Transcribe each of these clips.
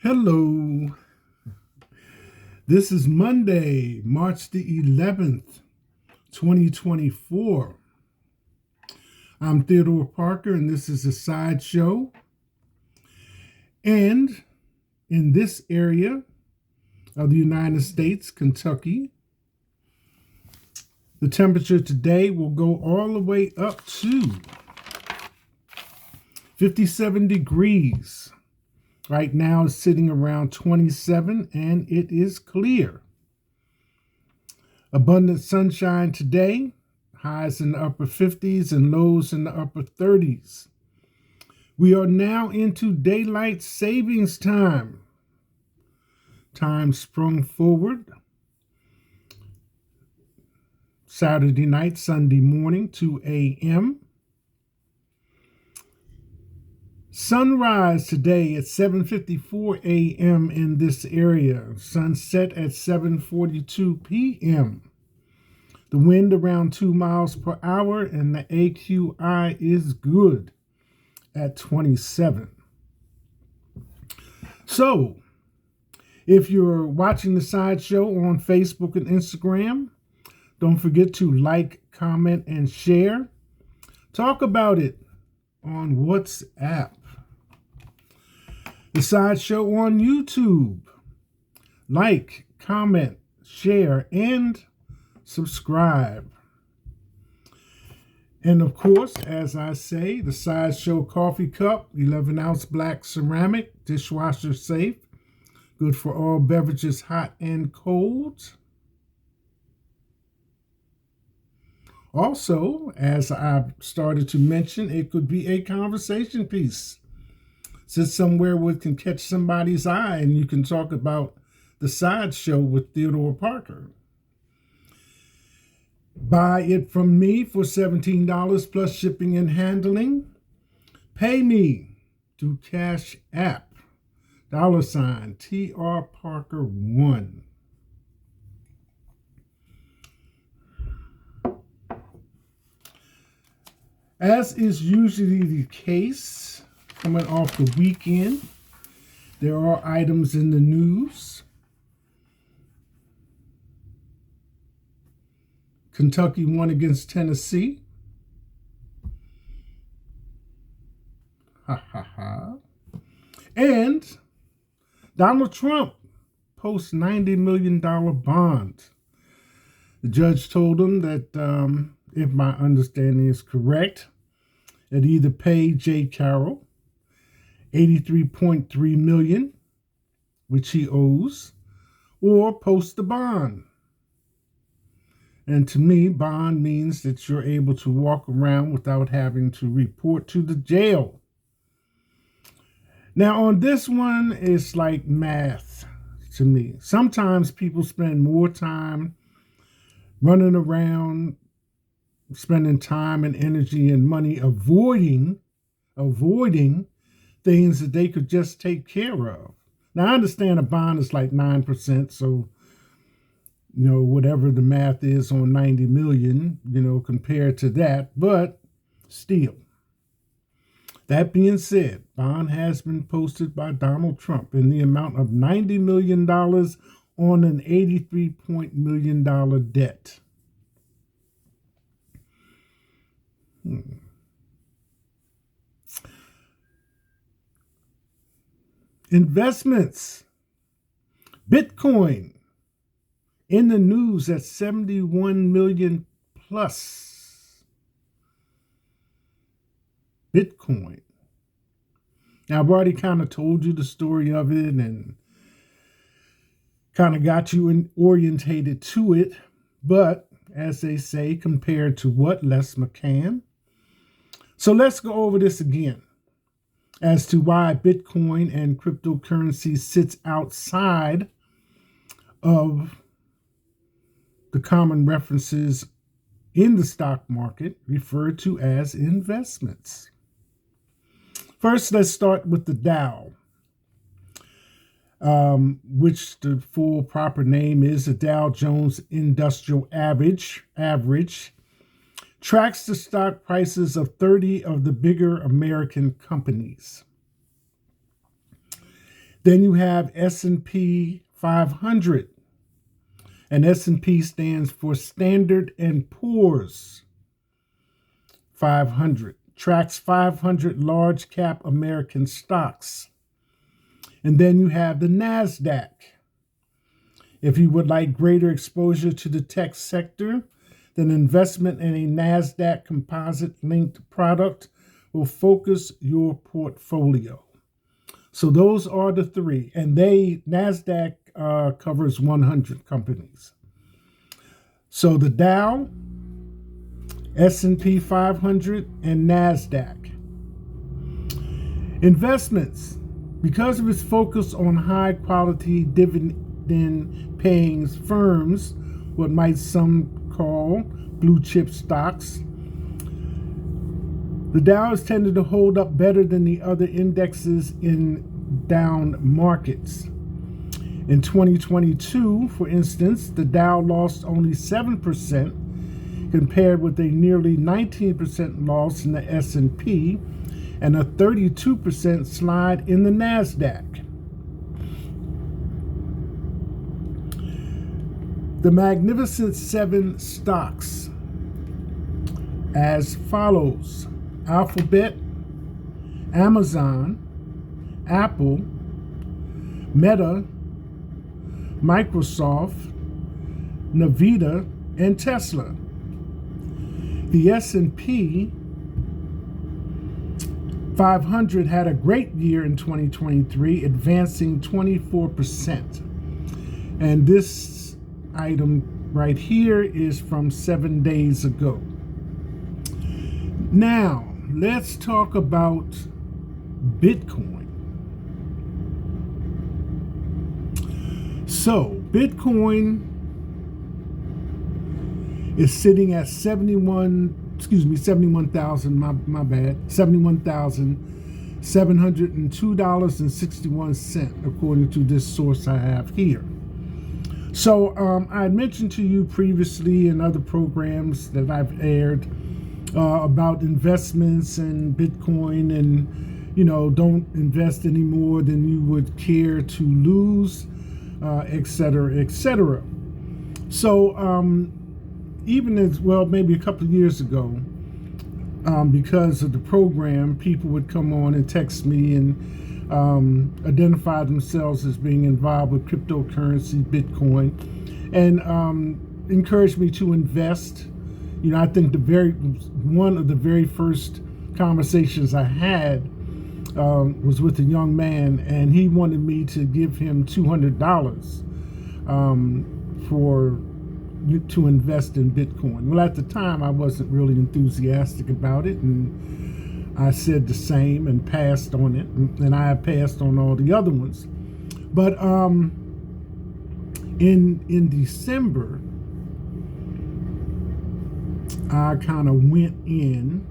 Hello. This is Monday, March the 11th, 2024. I'm Theodore Parker, and this is a sideshow. And in this area of the United States, Kentucky, the temperature today will go all the way up to 57 degrees. Right now it's sitting around 27 and it is clear. Abundant sunshine today, highs in the upper 50s and lows in the upper 30s. We are now into daylight savings time. Time sprung forward. Saturday night, Sunday morning, 2 a.m. Sunrise today at 7:54 a.m. in this area. Sunset at 7:42 p.m. The wind around 2 miles per hour and the AQI is good at 27. So, if you're watching the sideshow on Facebook and Instagram, don't forget to like, comment, and share. Talk about it on WhatsApp. The sideshow on YouTube. Like, comment, share, and subscribe. And of course, as I say, the sideshow coffee cup, 11-ounce black ceramic, dishwasher safe, good for all beverages, hot and cold. Also, as I started to mention, it could be a conversation piece. Sit somewhere where it can catch somebody's eye and you can talk about the sideshow with Theodore Parker. Buy it from me for $17 plus shipping and handling. Pay me through Cash App, $ TR Parker 1. As is usually the case, coming off the weekend, there are items in the news. Kentucky won against Tennessee. Ha ha ha. And Donald Trump posts $90 million bond. The judge told him that, if my understanding is correct, that either pay J. Carroll $83.3 million, which he owes, or post the bond. And to me, bond means that you're able to walk around without having to report to the jail. Now, on this one, it's like math to me. Sometimes people spend more time running around, spending time and energy and money avoiding things that they could just take care of. Now, I understand a bond is like 9%, so, whatever the math is on 90 million, compared to that, but still. That being said, bond has been posted by Donald Trump in the amount of $90 million on an $83 million debt. Investments. Bitcoin in the news at 71 million plus. Bitcoin. Now, I've already kind of told you the story of it and kind of got you orientated to it. But as they say, compared to what? Les McCann. So let's go over this again as to why Bitcoin and cryptocurrency sits outside of the common references in the stock market referred to as investments. First, let's start with the Dow, which the full proper name is the Dow Jones Industrial Average, tracks the stock prices of 30 of the bigger American companies. Then you have S&P 500. And S&P stands for Standard and Poor's 500. Tracks 500 large cap American stocks. And then you have the NASDAQ. If you would like greater exposure to the tech sector, then investment in a NASDAQ composite linked product will focus your portfolio. So those are the three. And NASDAQ covers 100 companies. So the Dow, S&P 500, and NASDAQ. Investments. Because of its focus on high-quality dividend-paying firms, what might some call blue-chip stocks, the Dow has tended to hold up better than the other indexes in down markets. In 2022, for instance, the Dow lost only 7%, compared with a nearly 19% loss in the S&P and a 32% slide in the NASDAQ. The Magnificent Seven stocks as follows: Alphabet, Amazon, Apple, Meta, Microsoft, Nvidia, and Tesla. The S&P 500 had a great year in 2023, advancing 24%. And this item right here is from 7 days ago. Now, let's talk about Bitcoin. So, Bitcoin is sitting at $71,702.61, according to this source I have here. So I had mentioned to you previously in other programs that I've aired about investments and Bitcoin, and don't invest any more than you would care to lose, etc., etc. So even as well, maybe a couple of years ago, because of the program, people would come on and text me and identify themselves as being involved with cryptocurrency, Bitcoin, and encourage me to invest. I think one of the very first conversations I had was with a young man, and he wanted me to give him $200 to invest in Bitcoin. Well, at the time, I wasn't really enthusiastic about it, and I said the same and passed on it, and I passed on all the other ones. But in December, I kind of went in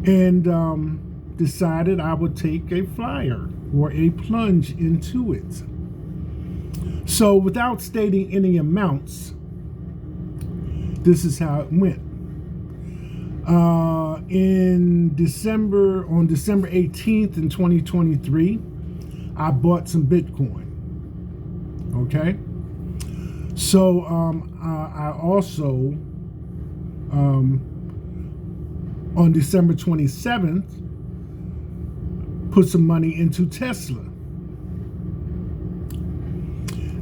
and decided I would take a flyer or a plunge into it. So without stating any amounts, this is how it went. On December 18th in 2023, I bought some Bitcoin. Okay. So I also on December 27th put some money into Tesla.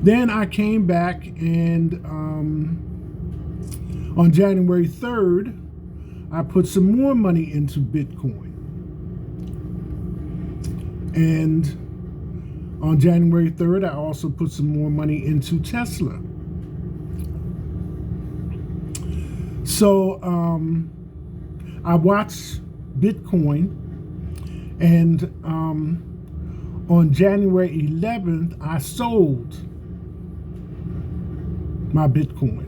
Then I came back and on January 3rd, I put some more money into Bitcoin. And on January 3rd, I also put some more money into Tesla. So I watched Bitcoin, and on January 11th, I sold my Bitcoin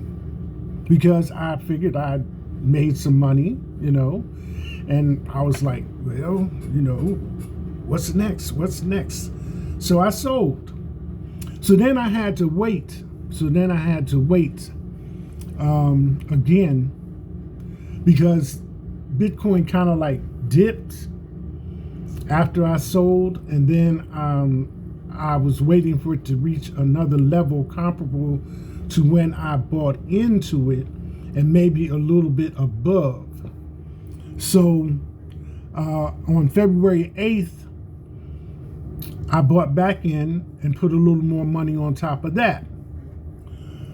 because I figured I'd made some money, and I was like, well, what's next? So I sold. So then I had to wait. Again, because Bitcoin kind of like dipped after I sold, and then I was waiting for it to reach another level comparable to when I bought into it, and maybe a little bit above. So on February 8th, I bought back in and put a little more money on top of that.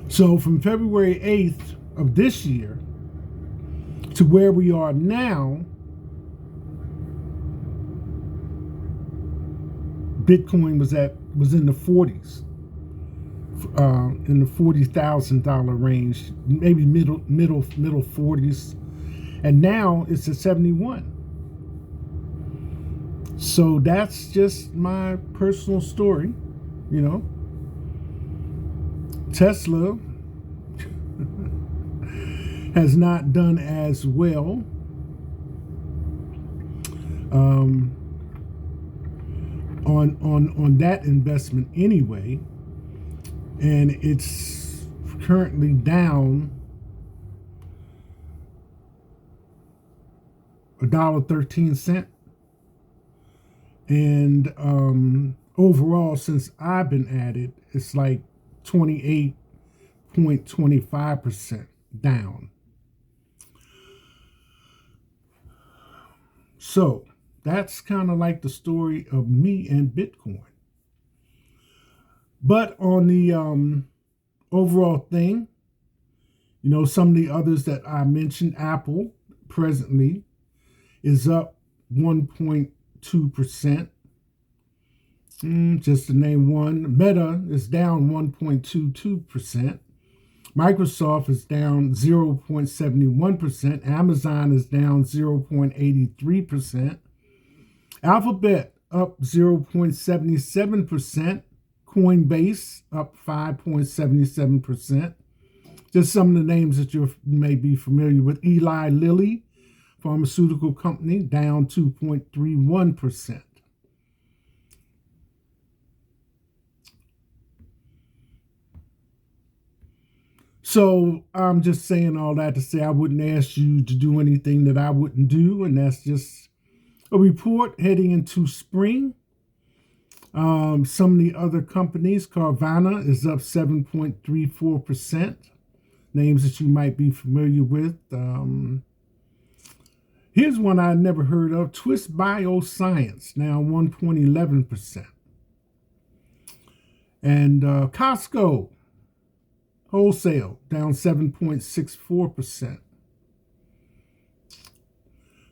So from February 8th of this year to where we are now, Bitcoin was in the 40s, in the $40,000 range, maybe middle 40s, and now it's at 71. So that's just my personal story, you know. Tesla has not done as well. On that investment anyway, and it's currently down $1.13, and overall since I've been at it, it's like 28.25% down. So that's kind of like the story of me and Bitcoin. But on the overall thing, you know, some of the others that I mentioned, Apple presently is up 1.2%. Just to name one. Meta is down 1.22%. Microsoft is down 0.71%. Amazon is down 0.83%. Alphabet up 0.77%. Coinbase up 5.77%. Just some of the names that you may be familiar with. Eli Lilly, pharmaceutical company, down 2.31%. So I'm just saying all that to say I wouldn't ask you to do anything that I wouldn't do, and that's just a report heading into spring. Some of the other companies, Carvana is up 7.34%. Names that you might be familiar with. Here's one I never heard of, Twist Bioscience, now 1.11%. And Costco, wholesale, down 7.64%.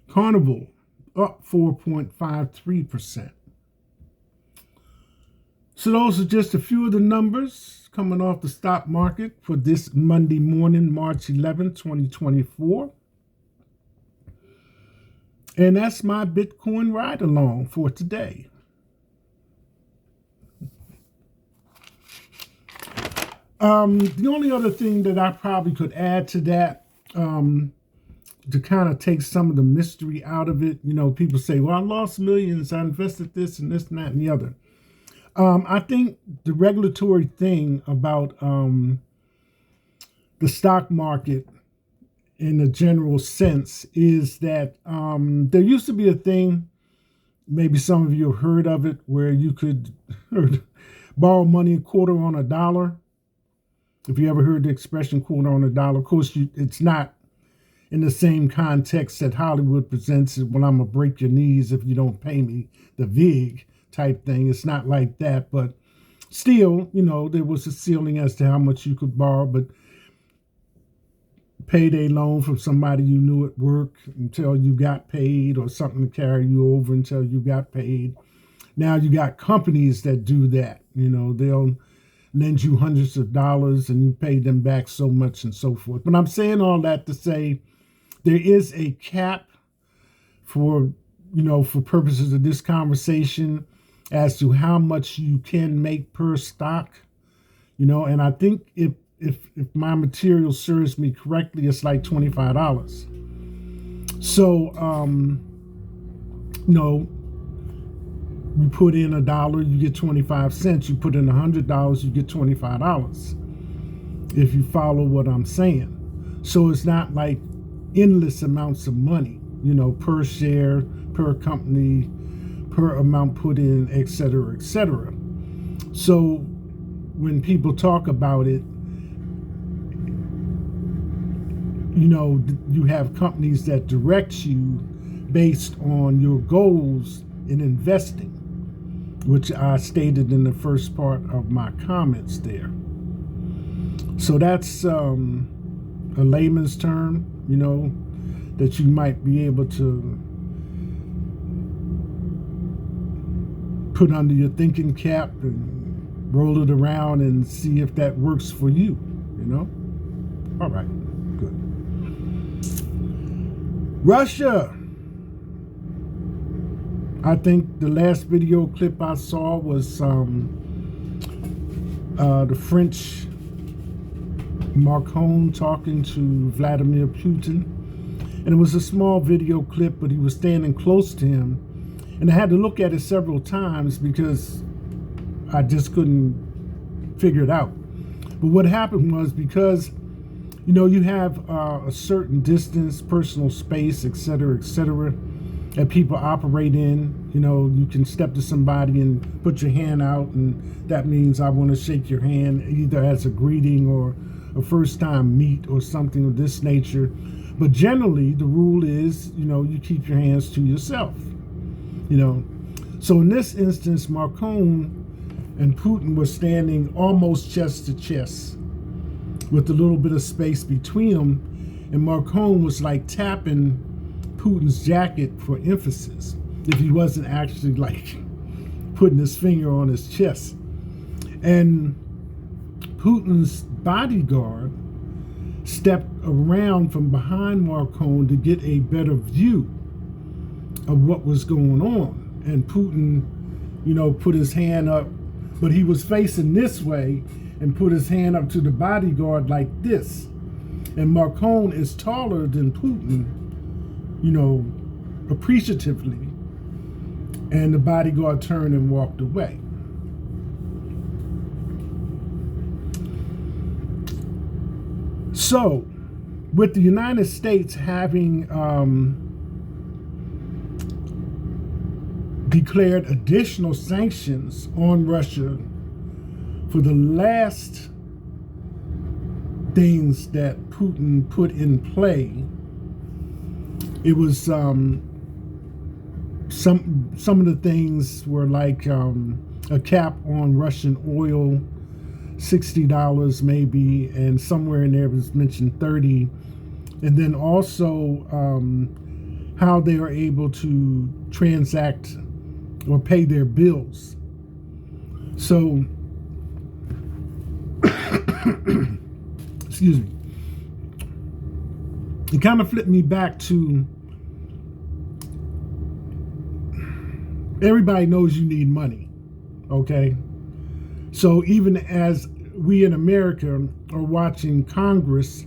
Carnival, up 4.53%. So those are just a few of the numbers coming off the stock market for this Monday morning, March 11, 2024. And that's my Bitcoin ride along for today. The only other thing that I probably could add to that, to kind of take some of the mystery out of it, you know, people say, well, I lost millions, I invested this and this and that and the other. I think the regulatory thing about the stock market in a general sense is that there used to be a thing, maybe some of you have heard of it, where you could borrow money a quarter on a dollar. If you ever heard the expression quarter on a dollar, of course, it's not in the same context that Hollywood presents it, well, I'm going to break your knees if you don't pay me, the VIG type thing. It's not like that, but still, you know, there was a ceiling as to how much you could borrow, but payday loan from somebody you knew at work until you got paid, or something to carry you over until you got paid. Now you got companies that do that. You know, they'll lend you hundreds of dollars and you pay them back so much and so forth. But I'm saying all that to say there is a cap for, you know, for purposes of this conversation as to how much you can make per stock, you know, and I think if my material serves me correctly, it's like $25. So, you know, you put in $1, you get 25 cents. You put in $100, you get $25. If you follow what I'm saying. So it's not like endless amounts of money, you know, per share, per company, per amount put in, etc., etc. So when people talk about it, you have companies that direct you based on your goals in investing, which I stated in the first part of my comments there. So that's a layman's term, that you might be able to put under your thinking cap and roll it around and see if that works for you, All right, good. Russia. I think the last video clip I saw was the French Macron talking to Vladimir Putin. And it was a small video clip, but he was standing close to him. And I had to look at it several times because I just couldn't figure it out. But what happened was, because, you have a certain distance, personal space, etc., that people operate in. You can step to somebody and put your hand out, and that means I want to shake your hand, either as a greeting or a first time meet or something of this nature. But generally, the rule is, you keep your hands to yourself. So in this instance, Macron and Putin were standing almost chest to chest with a little bit of space between them, and Macron was like tapping Putin's jacket for emphasis, if he wasn't actually like putting his finger on his chest. And Putin's bodyguard stepped around from behind Macron to get a better view of what was going on. And Putin, put his hand up, but he was facing this way and put his hand up to the bodyguard like this. And Macron is taller than Putin, appreciatively. And the bodyguard turned and walked away. So, with the United States having declared additional sanctions on Russia for the last things that Putin put in play, it was some of the things were like a cap on Russian oil, $60 maybe, and somewhere in there was mentioned 30, and then also how they are able to transact or pay their bills. So excuse me, it kind of flipped me back to, everybody knows you need money, okay? So even as we in America are watching Congress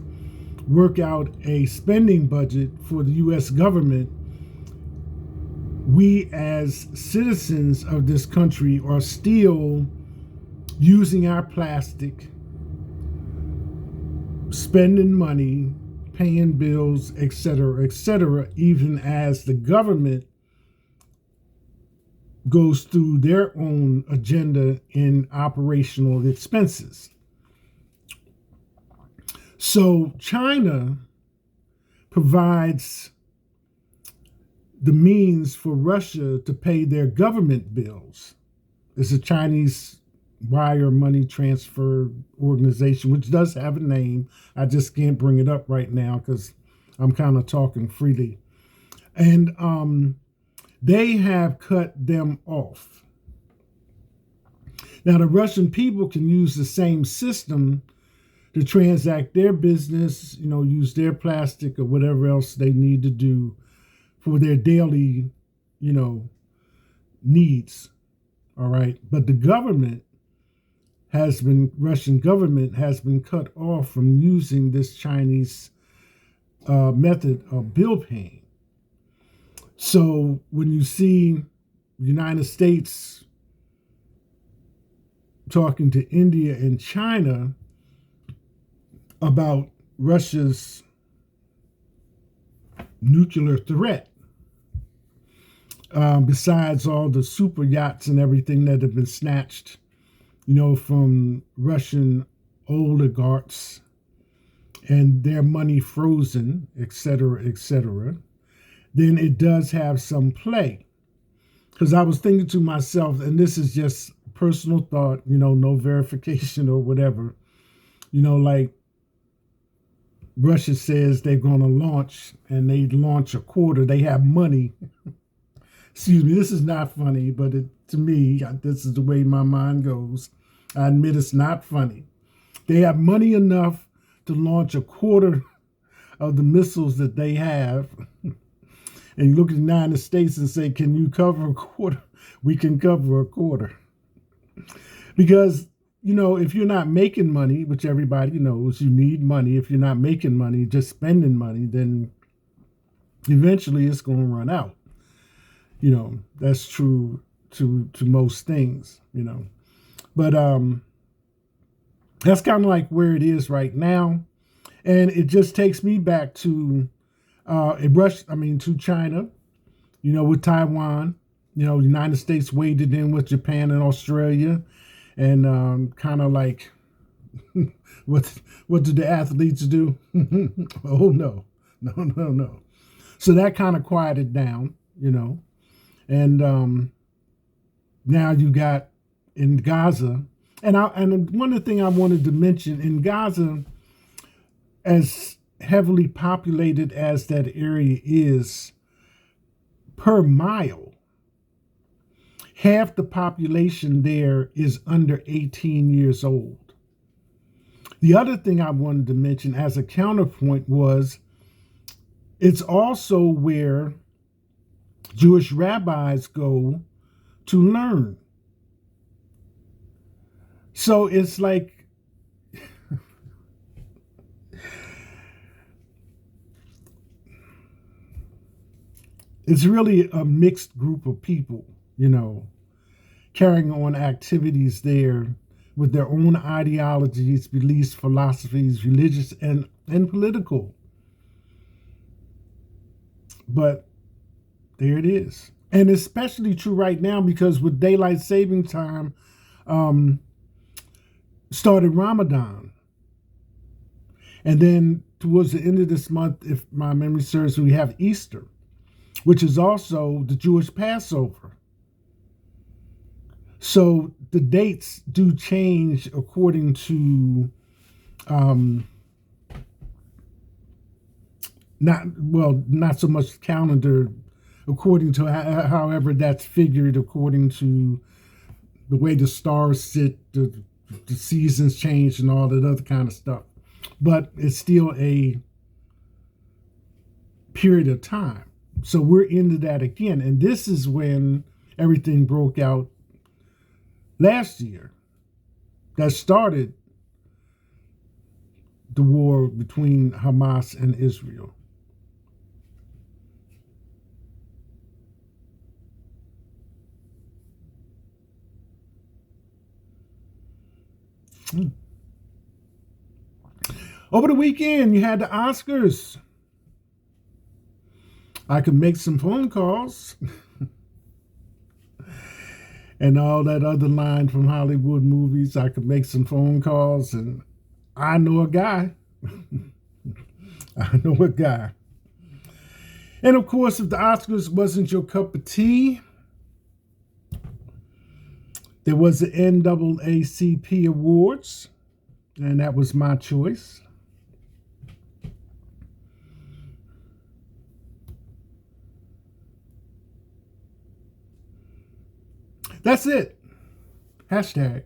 work out a spending budget for the U.S. government, we as citizens of this country are still using our plastic, spending money, paying bills, etc., etc., even as the government goes through their own agenda in operational expenses. So China provides the means for Russia to pay their government bills. It's a Chinese wire money transfer organization, which does have a name. I just can't bring it up right now because I'm kind of talking freely. And they have cut them off. Now, the Russian people can use the same system to transact their business, use their plastic or whatever else they need to do for their daily, needs. All right. But the Russian government has been cut off from using this Chinese method of bill paying. So when you see the United States talking to India and China about Russia's nuclear threat, besides all the super yachts and everything that have been snatched, from Russian oligarchs and their money frozen, etc., then it does have some play. Because I was thinking to myself, and this is just personal thought, no verification or whatever, like Russia says they're going to launch, and they launch a quarter. They have money. Excuse me, this is not funny, but to me, this is the way my mind goes. I admit it's not funny. They have money enough to launch a quarter of the missiles that they have. And you look at the United States and say, can you cover a quarter? We can cover a quarter. Because, if you're not making money, which everybody knows, you need money. If you're not making money, just spending money, then eventually it's going to run out. That's true to most things, But that's kind of like where it is right now. And it just takes me back to to China, with Taiwan. United States waded in with Japan and Australia, and kind of like what did the athletes do? Oh no. So that kind of quieted down, and now you got in Gaza, and one of the things I wanted to mention in Gaza, as heavily populated as that area is, per mile, half the population there is under 18 years old. The other thing I wanted to mention as a counterpoint was it's also where Jewish rabbis go to learn. So it's like, it's really a mixed group of people, carrying on activities there with their own ideologies, beliefs, philosophies, religious and political. But there it is. And especially true right now because with daylight saving time, started Ramadan. And then towards the end of this month, if my memory serves, we have Easter, which is also the Jewish Passover. So the dates do change according to not so much calendar, according to however that's figured, according to the way the stars sit, the seasons change and all that other kind of stuff. But it's still a period of time. So we're into that again. And this is when everything broke out last year. That started the war between Hamas and Israel. Over the weekend, you had the Oscars. I could make some phone calls and all that other line from Hollywood movies. I could make some phone calls, and I know a guy. I know a guy. And of course, if the Oscars wasn't your cup of tea, there was the NAACP Awards, and that was my choice. That's it. Hashtag.